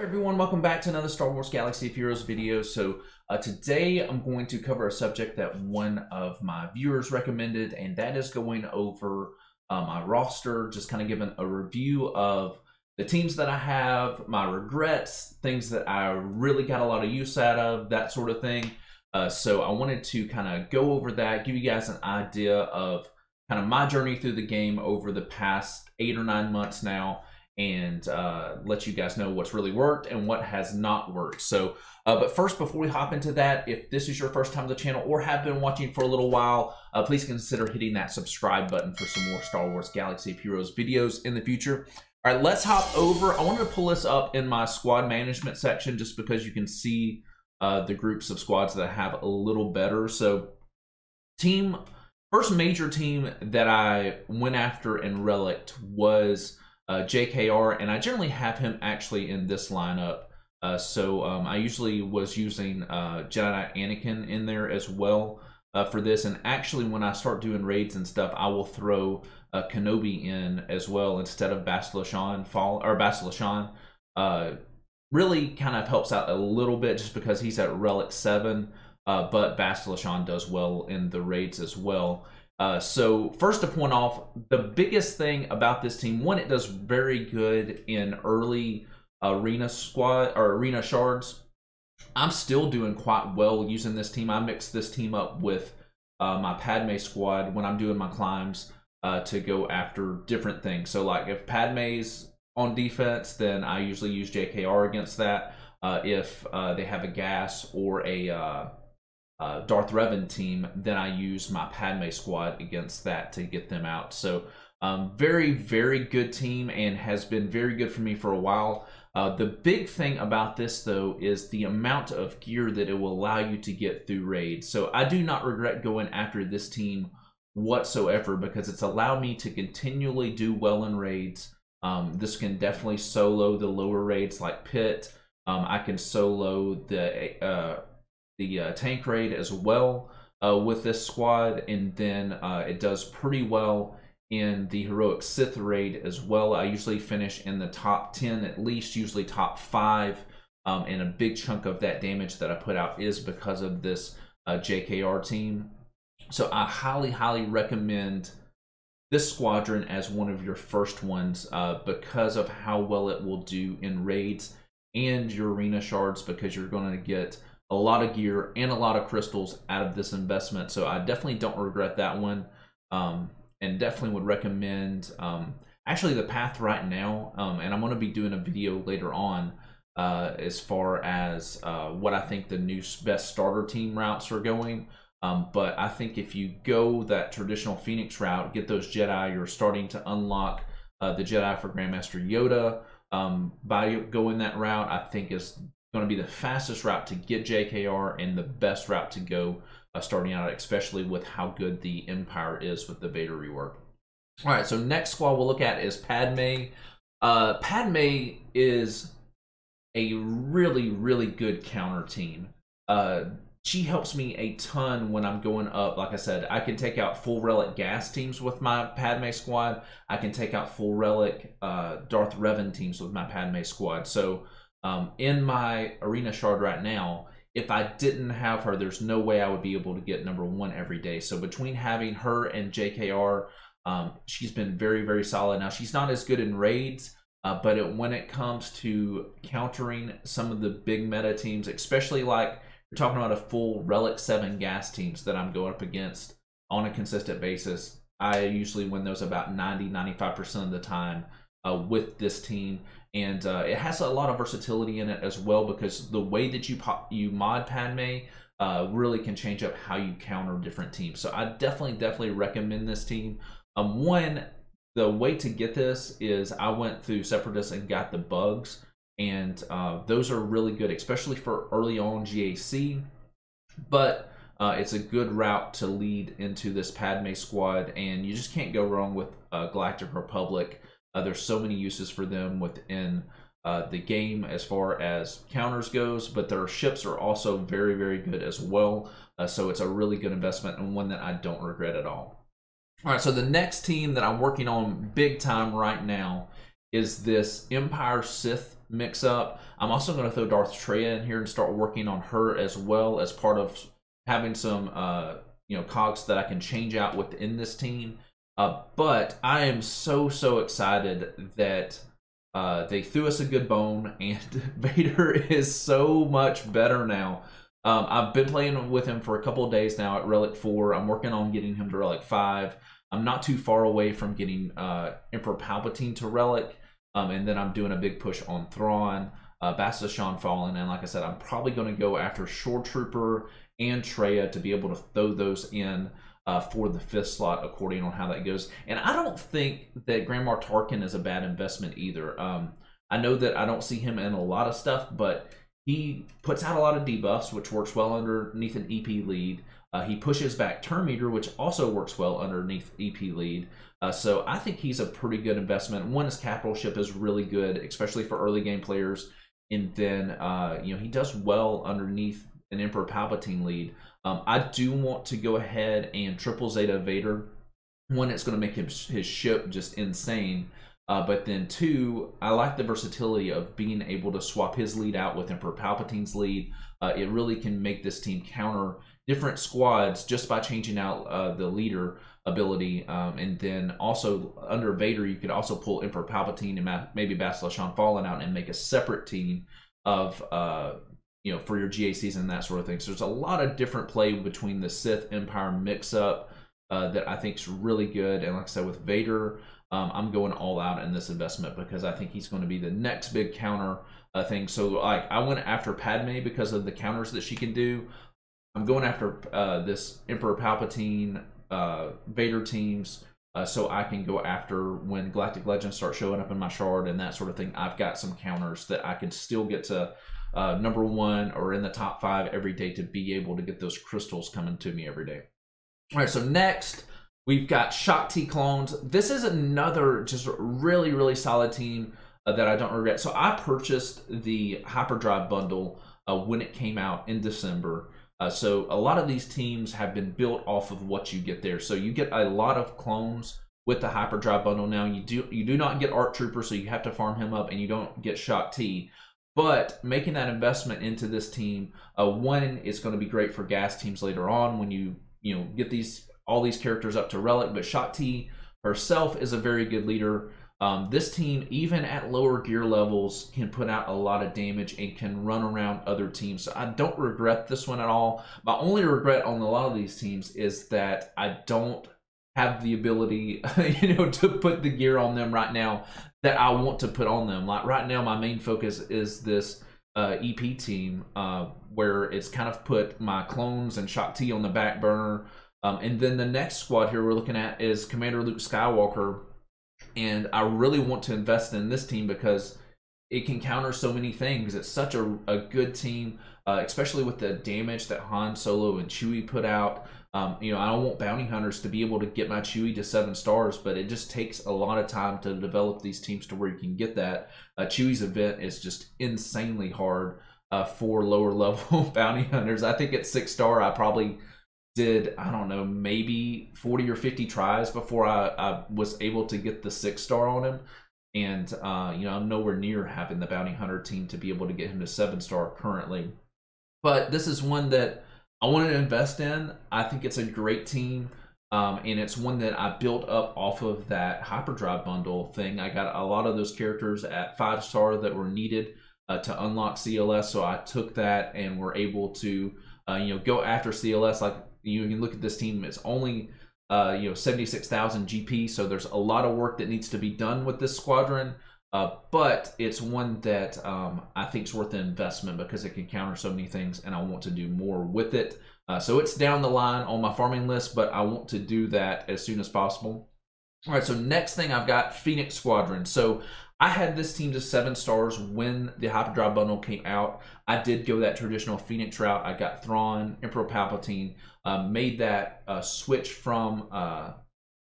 everyone, welcome back to another Star Wars Galaxy of Heroes video. So today I'm going to cover a subject that one of my viewers recommended, and that is going over my roster, just kind of giving a review of the teams that I have, my regrets, things that I really got a lot of use out of, that sort of thing. So I wanted to kind of go over that, give you guys an idea of kind of my journey through the game over the past 8 or 9 months now, and let you guys know what's really worked and what has not worked. So, but first, before we hop into that, if this is your first time to the channel or have been watching for a little while, please consider hitting that subscribe button for some more Star Wars Galaxy of Heroes videos in the future. All right, let's hop over. I wanted to pull this up in my squad management section just because you can see the groups of squads that I have a little better. So, first major team that I went after and relicked was JKR, and I generally have him actually in this lineup. I usually was using Jedi Anakin in there as well for this, and actually when I start doing raids and stuff, I will throw Kenobi in as well instead of Bastila Shan. Really kind of helps out a little bit just because he's at Relic 7, but Bastila Shan does well in the raids as well. So first to point off, the biggest thing about this team, one, it does very good in early arena shards. I'm still doing quite well using this team. I mix this team up with my Padme squad when I'm doing my climbs to go after different things. So like if Padme's on defense, then I usually use JKR against that. If they have a gas or a Darth Revan team, then I use my Padme squad against that to get them out. So very, very good team and has been very good for me for a while. The big thing about this though is the amount of gear that it will allow you to get through raids. So I do not regret going after this team whatsoever because it's allowed me to continually do well in raids. This can definitely solo the lower raids like Pit. I can solo the tank raid as well with this squad, and then it does pretty well in the heroic Sith raid as well. I usually finish in the top 10, at least usually top 5, and a big chunk of that damage that I put out is because of this JKR team. So I highly recommend this squadron as one of your first ones because of how well it will do in raids and your arena shards, because you're going to get a lot of gear and a lot of crystals out of this investment. So I definitely don't regret that one, and definitely would recommend actually the path right now, and I'm going to be doing a video later on as far as what I think the new best starter team routes are going. But I think if you go that traditional Phoenix route, get those Jedi, you're starting to unlock the Jedi for Grandmaster Yoda. By going that route, I think is going to be the fastest route to get JKR and the best route to go starting out, especially with how good the Empire is with the Vader rework. All right, so next squad we'll look at is Padme. Padme is a really good counter team. She helps me a ton when I'm going up. Like I said, I can take out full relic gas teams with my Padme squad. I can take out full relic Darth Revan teams with my Padme squad. So in my arena shard right now, if I didn't have her, there's no way I would be able to get #1 every day. So between having her and JKR, she's been very solid. Now she's not as good in raids, but when it comes to countering some of the big meta teams, especially like you're talking about a full Relic 7 gas teams that I'm going up against on a consistent basis, I usually win those about 90-95% of the time with this team. And it has a lot of versatility in it as well, because the way that you mod Padme really can change up how you counter different teams. So I definitely recommend this team. One, the way to get this is I went through Separatists and got the bugs, and those are really good, especially for early on GAC. But it's a good route to lead into this Padme squad, and you just can't go wrong with Galactic Republic. There's so many uses for them within the game as far as counters goes, but their ships are also very good as well. So it's a really good investment and one that I don't regret at all. All right, so the next team that I'm working on big time right now is this Empire Sith mix up. I'm also going to throw Darth Treya in here and start working on her as well as part of having some cogs that I can change out within this team. But I am so excited that they threw us a good bone, and Vader is so much better now. I've been playing with him for a couple of days now at Relic 4. I'm working on getting him to Relic 5. I'm not too far away from getting Emperor Palpatine to Relic, and then I'm doing a big push on Thrawn, Bastila Shan Fallen, and like I said, I'm probably going to go after Shore Trooper and Treya to be able to throw those in for the 5th slot according on how that goes. And I don't think that Grandmar Tarkin is a bad investment either. I know that I don't see him in a lot of stuff, but he puts out a lot of debuffs, which works well underneath an EP lead. He pushes back Turn Meter, which also works well underneath EP lead. So I think he's a pretty good investment. One, his capital ship is really good, especially for early game players. And then, he does well underneath an Emperor Palpatine lead. I do want to go ahead and triple Zeta Vader. One, it's going to make his ship just insane. But then 2, I like the versatility of being able to swap his lead out with Emperor Palpatine's lead. It really can make this team counter different squads just by changing out the leader ability. And then also under Vader, you could also pull Emperor Palpatine and maybe Bastila Shan Fallen out and make a separate team of for your GACs and that sort of thing. So there's a lot of different play between the Sith Empire mix-up that I think is really good. And like I said, with Vader, I'm going all out in this investment because I think he's going to be the next big counter thing. So like I went after Padme because of the counters that she can do. I'm going after this Emperor Palpatine Vader teams so I can go after when Galactic Legends start showing up in my shard and that sort of thing. I've got some counters that I can still get to number 1 or in the top 5 every day to be able to get those crystals coming to me every day. All right, so next we've got Shaak Ti clones. This is another just really solid team that I don't regret. So I purchased the Hyperdrive bundle when it came out in December. So a lot of these teams have been built off of what you get there. So you get a lot of clones with the Hyperdrive bundle now. You do not get ARC Trooper, so you have to farm him up, and you don't get Shaak Ti. But making that investment into this team, one, it's going to be great for gas teams later on when you get all these characters up to Relic. But Shaak Ti herself is a very good leader. This team, even at lower gear levels, can put out a lot of damage and can run around other teams. So I don't regret this one at all. My only regret on a lot of these teams is that I don't have the ability, to put the gear on them right now that I want to put on them. Like right now, my main focus is this EP team, where it's kind of put my clones and Shaak Ti on the back burner. And then the next squad here we're looking at is Commander Luke Skywalker. And I really want to invest in this team because it can counter so many things. It's such a good team, especially with the damage that Han Solo and Chewie put out. I don't want bounty hunters to be able to get my Chewie to 7 stars, but it just takes a lot of time to develop these teams to where you can get that. Chewie's event is just insanely hard for lower level bounty hunters. I think at 6 star, I probably did, I don't know, maybe 40 or 50 tries before I was able to get the 6 star on him. And, I'm nowhere near having the bounty hunter team to be able to get him to 7 star currently. But this is one that I wanted to invest in. I think it's a great team. And it's one that I built up off of that Hyperdrive bundle thing. I got a lot of those characters at 5 star that were needed to unlock CLS. So I took that and were able to, go after CLS. Like, you can look at this team, it's only 76,000 GP, so there's a lot of work that needs to be done with this squadron, but it's one that I think is worth the investment because it can counter so many things, and I want to do more with it. So it's down the line on my farming list, but I want to do that as soon as possible. All right, so next thing I've got Phoenix Squadron. So I had this team to 7 stars when the Hyperdrive bundle came out. I did go that traditional Phoenix route. I got Thrawn, Emperor Palpatine, made that switch from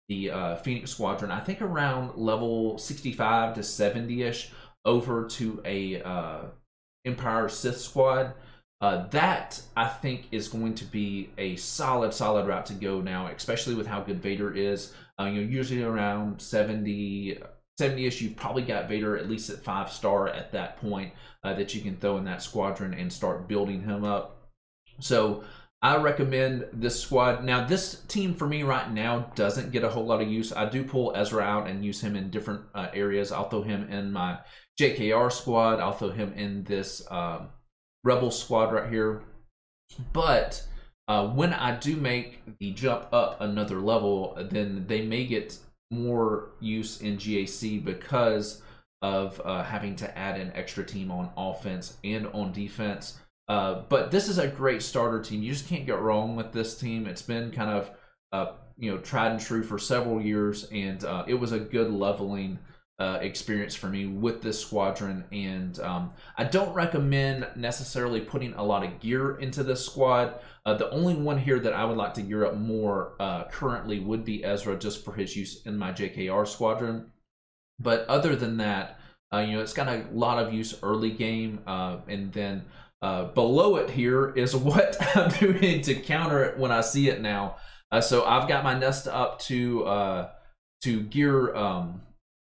the Phoenix Squadron, I think around level 65 to 70-ish, over to a Empire Sith squad. That, I think, is going to be a solid route to go now, especially with how good Vader is. Usually around 70, 70-ish, you've probably got Vader at least at 5-star at that point that you can throw in that squadron and start building him up. So I recommend this squad. Now, this team for me right now doesn't get a whole lot of use. I do pull Ezra out and use him in different areas. I'll throw him in my JKR squad. I'll throw him in this Rebel squad right here. But when I do make the jump up another level, then they may get more use in GAC because of having to add an extra team on offense and on defense. But this is a great starter team. You just can't get wrong with this team. It's been kind of tried and true for several years, and it was a good leveling experience for me with this squadron. And I don't recommend necessarily putting a lot of gear into this squad. The only one here that I would like to gear up more currently would be Ezra, just for his use in my JKR squadron. But other than that, it's got a lot of use early game, and then below it here is what I'm doing to counter it when I see it now. So I've got my nest up to gear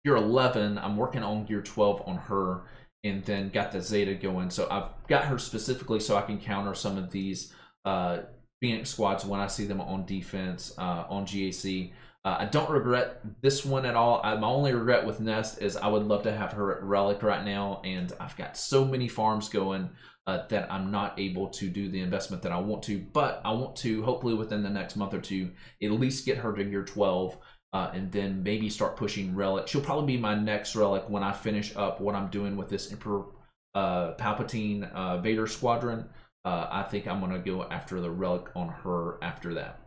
11. I'm working on gear 12 on her, and then got the Zeta going. So I've got her specifically so I can counter some of these Phoenix squads when I see them on defense on GAC. I don't regret this one at all. My only regret with Nest is I would love to have her at Relic right now, and I've got so many farms going that I'm not able to do the investment that I want to. But I want to, hopefully within the next month or two, at least get her to gear 12, and then maybe start pushing Relic. She'll probably be my next Relic when I finish up what I'm doing with this Emperor Palpatine Vader squadron. I think I'm going to go after the Relic on her after that.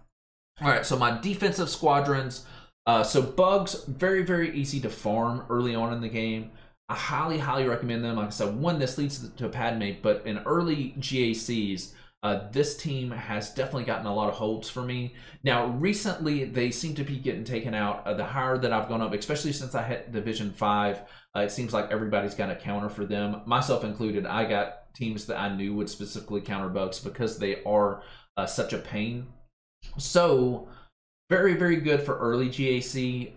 All right, so my defensive squadrons. So bugs, very, very easy to farm early on in the game. I highly, highly recommend them. Like I said, one, this leads to Padme, but in early GACs, this team has definitely gotten a lot of holds for me. Now, recently, they seem to be getting taken out. The higher that I've gone up, especially since I hit Division 5, it seems like everybody's got a counter for them, myself included. I got teams that I knew would specifically counter bugs because they are such a pain. So very, very good for early GAC.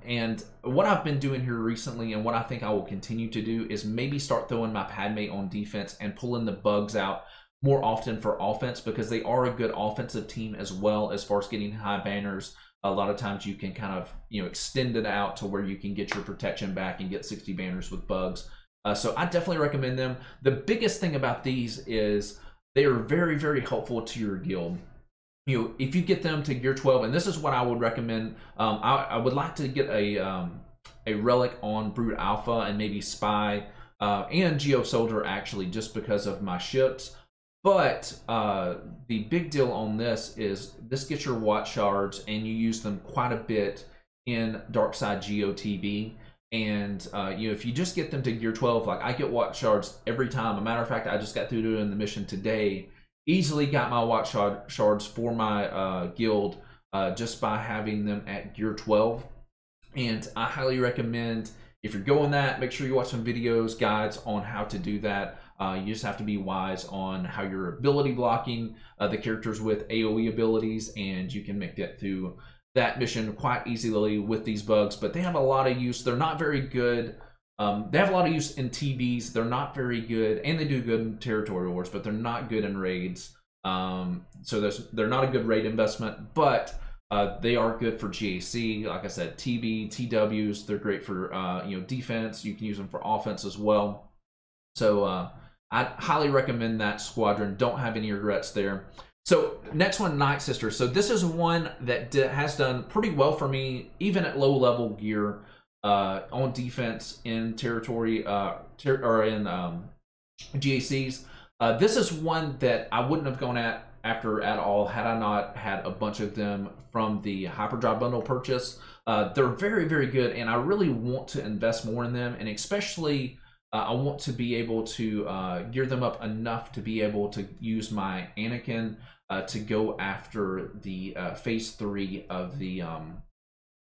And what I've been doing here recently, and what I think I will continue to do, is maybe start throwing my Padme on defense and pulling the bugs out more often for offense, because they are a good offensive team as well as far as getting high banners. A lot of times you can kind of extend it out to where you can get your protection back and get 60 banners with bugs. So I definitely recommend them. The biggest thing about these is they are very, very helpful to your guild. If you get them to gear 12, and this is what I would recommend. I would like to get a Relic on Brood Alpha and maybe Spy and Geo Soldier, actually, just because of my ships. But the big deal on this is this gets your Watch Shards, and you use them quite a bit in Darkside GOTB. And if you just get them to gear 12, like I get Watch Shards every time. As a matter of fact, I just got through doing the mission today. Easily got my Watch Shards for my guild just by having them at gear 12. And I highly recommend, if you're going that, make sure you watch some videos, guides on how to do that. You just have to be wise on how you're ability blocking the characters with AoE abilities, and you can make that through that mission quite easily with these bugs. But they have a lot of use. They're not very good. They have a lot of use in TBs. They're not very good, and they do good in territorial wars, but they're not good in raids. So they're not a good raid investment, but they are good for GAC. Like I said, TB, TWs, they're great for defense. You can use them for offense as well. So I highly recommend that squadron. Don't have any regrets there. So next one, Night Sister. So this is one that has done pretty well for me, even at low level gear. On defense in territory or in GACs. This is one that I wouldn't have gone after at all had I not had a bunch of them from the Hyperdrive bundle purchase. They're very, very good, and I really want to invest more in them, and especially I want to be able to gear them up enough to be able to use my Anakin to go after the phase 3 of the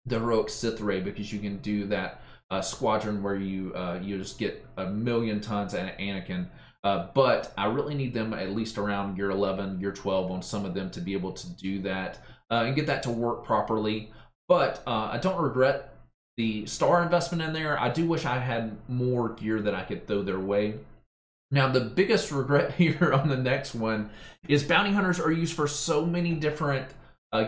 heroic Sith raid, because you can do that squadron where you just get 1,000,000 tons at Anakin. But I really need them at least around gear 11, gear 12 on some of them to be able to do that and get that to work properly. But I don't regret the star investment in there. I do wish I had more gear that I could throw their way. Now, the biggest regret here on the next one is bounty hunters are used for so many different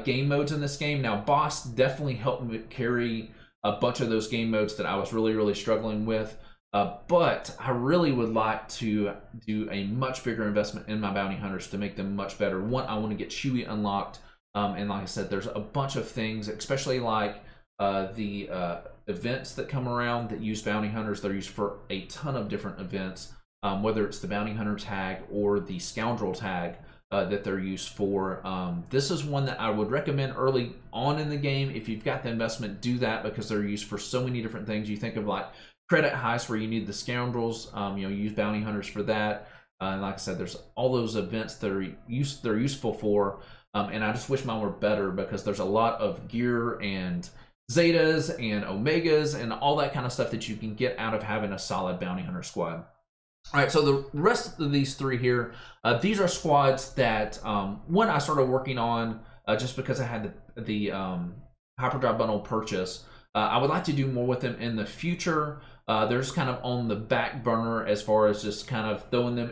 game modes in this game. Now, boss definitely helped me carry a bunch of those game modes that I was really struggling with. But I really would like to do a much bigger investment in my bounty hunters to make them much better. One, I want to get Chewie unlocked. And like I said, there's a bunch of things, especially like the events that come around that use bounty hunters. They're used for a ton of different events. Whether it's the bounty hunter tag or the scoundrel tag that they're used for. This is one that I would recommend early on in the game. If you've got the investment, do that because they're used for so many different things. You think of like credit heist where you need the scoundrels, use bounty hunters for that. And like I said, there's all those events that are they're useful for. And I just wish mine were better because there's a lot of gear and zetas and omegas and all that kind of stuff that you can get out of having a solid bounty hunter squad. All right, so the rest of these three here, these are squads that, one, I started working on just because I had the Hyperdrive Bundle purchase. I would like to do more with them in the future. They're just kind of on the back burner as far as just kind of throwing them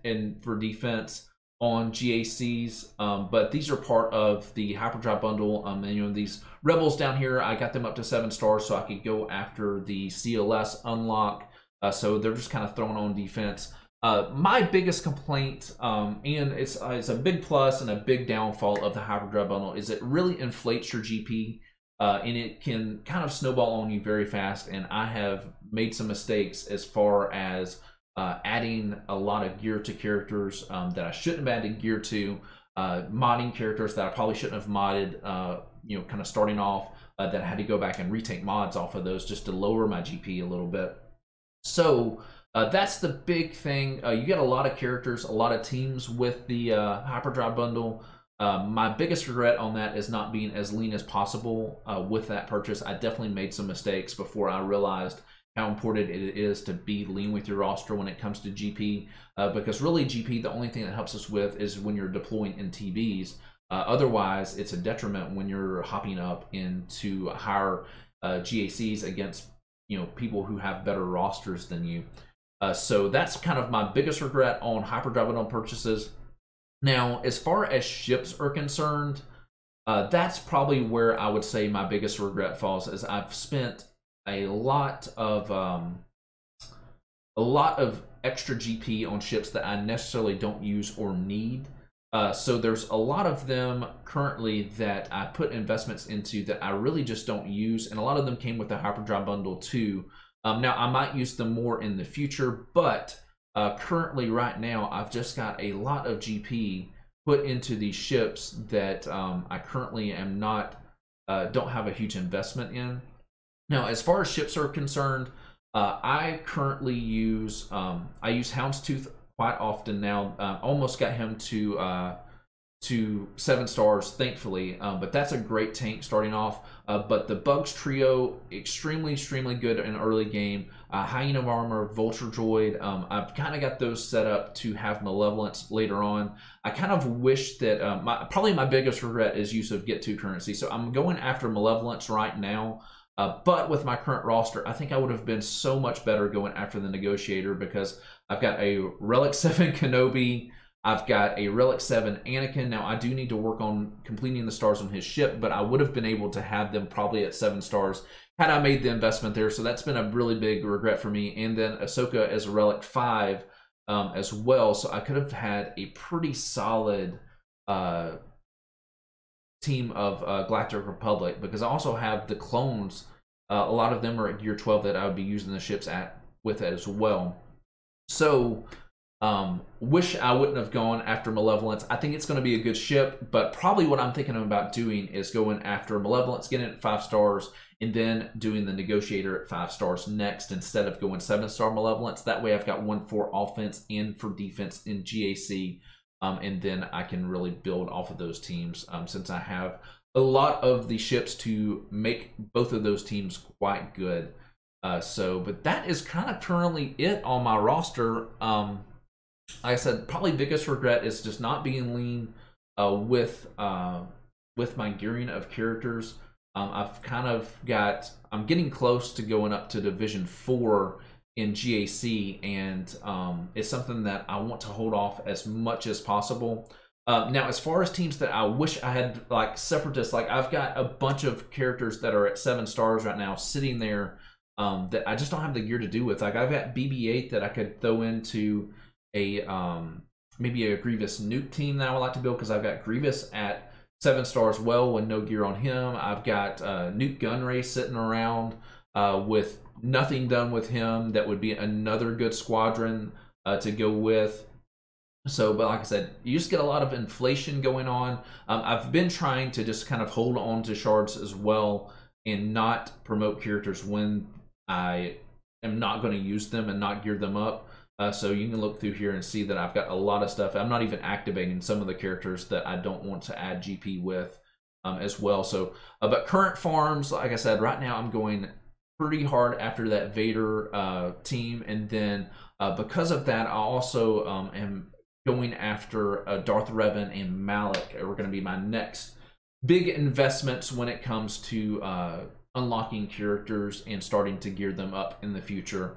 in for defense on GACs. But these are part of the Hyperdrive Bundle. And these rebels down here, I got them up to 7 stars so I could go after the CLS unlock. So they're just kind of thrown on defense. My biggest complaint, and it's a big plus and a big downfall of the Hyperdrive Bundle, is it really inflates your GP, and it can kind of snowball on you very fast. And I have made some mistakes as far as adding a lot of gear to characters that I shouldn't have added gear to, modding characters that I probably shouldn't have modded, kind of starting off, that I had to go back and retake mods off of those just to lower my GP a little bit. So that's the big thing. You get a lot of characters, a lot of teams with the Hyperdrive Bundle. My biggest regret on that is not being as lean as possible with that purchase. I definitely made some mistakes before I realized how important it is to be lean with your roster when it comes to GP. Because really GP, the only thing that helps us with is when you're deploying in TBs. Otherwise, it's a detriment when you're hopping up into higher GACs against people who have better rosters than you. So that's kind of my biggest regret on Hyperdrive Bundle purchases. Now, as far as ships are concerned, that's probably where I would say my biggest regret falls, is I've spent a lot of extra GP on ships that I necessarily don't use or need. So there's a lot of them currently that I put investments into that I really just don't use, and a lot of them came with the Hyperdrive Bundle too. Now I might use them more in the future, but currently right now I've just got a lot of GP put into these ships that I currently am not don't have a huge investment in. Now, as far as ships are concerned, I currently use I use Houndstooth quite often now. Almost got him to 7 stars, thankfully, but that's a great tank starting off. But the Bugs trio, extremely good in early game. Hyena of Armor, Vulture Droid, I've kind of got those set up to have Malevolence later on. I kind of wish that, probably my biggest regret is use of Get 2 currency. So I'm going after Malevolence right now. But with my current roster, I think I would have been so much better going after the Negotiator, because I've got a Relic 7 Kenobi, I've got a Relic 7 Anakin. Now, I do need to work on completing the stars on his ship, but I would have been able to have them probably at 7 stars had I made the investment there. So that's been a really big regret for me. And then Ahsoka as a Relic 5 as well. So I could have had a pretty solid team of Galactic Republic, because I also have the clones. A lot of them are at gear 12 that I would be using the ships with as well. So wish I wouldn't have gone after Malevolence. I think it's going to be a good ship, but probably what I'm thinking about doing is going after Malevolence, getting it at 5 stars, and then doing the Negotiator at 5 stars next, instead of going 7-star Malevolence. That way I've got one for offense and for defense in GAC. And then I can really build off of those teams, since I have a lot of the ships to make both of those teams quite good. But that is kind of currently it on my roster. Like I said, probably biggest regret is just not being lean with my gearing of characters. I'm getting close to going up to Division 4 in GAC, and it's something that I want to hold off as much as possible. Now, as far as teams that I wish I had, like Separatists, like I've got a bunch of characters that are at 7 stars right now sitting there that I just don't have the gear to do with. Like I've got BB-8 that I could throw into a maybe a Grievous nuke team that I would like to build, because I've got Grievous at 7 stars well with no gear on him. I've got Nuke Gunray sitting around with nothing done with him. That would be another good squadron to go with. So, but like I said, you just get a lot of inflation going on. I've been trying to just kind of hold on to shards as well and not promote characters when I am not going to use them and not gear them up. So you can look through here and see that I've got a lot of stuff. I'm not even activating some of the characters that I don't want to add GP with as well. So, but current farms, like I said, right now I'm going pretty hard after that Vader team. And then because of that, I also am going after Darth Revan and Malik are going to be my next big investments when it comes to unlocking characters and starting to gear them up in the future.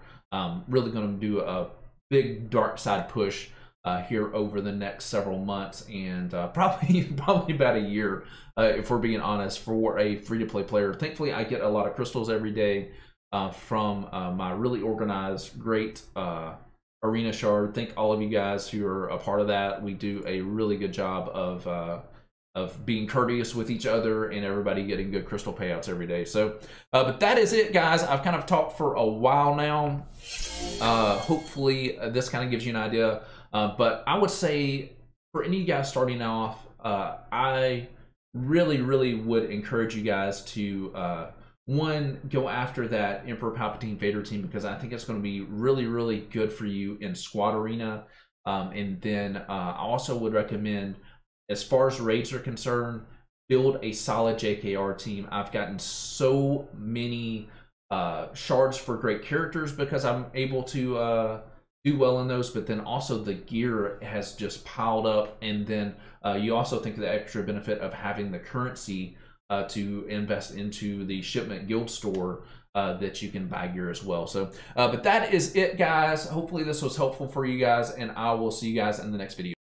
Really going to do a big dark side push here over the next several months, and probably about a year, if we're being honest, for a free-to-play player. Thankfully, I get a lot of crystals every day from my really organized, great Arena Shard. Thank all of you guys who are a part of that. We do a really good job of being courteous with each other and everybody getting good crystal payouts every day. So, but that is it, guys. I've kind of talked for a while now. Hopefully this kind of gives you an idea. But I would say for any of you guys starting off, I really would encourage you guys to one, go after that Emperor Palpatine Vader team, because I think it's going to be really good for you in Squad Arena. And then I also would recommend, as far as raids are concerned, build a solid JKR team. I've gotten so many shards for great characters because I'm able to do well in those, but then also the gear has just piled up. And then you also think of the extra benefit of having the currency to invest into the shipment guild store that you can buy gear as well. So, but that is it, guys. Hopefully this was helpful for you guys, and I will see you guys in the next video.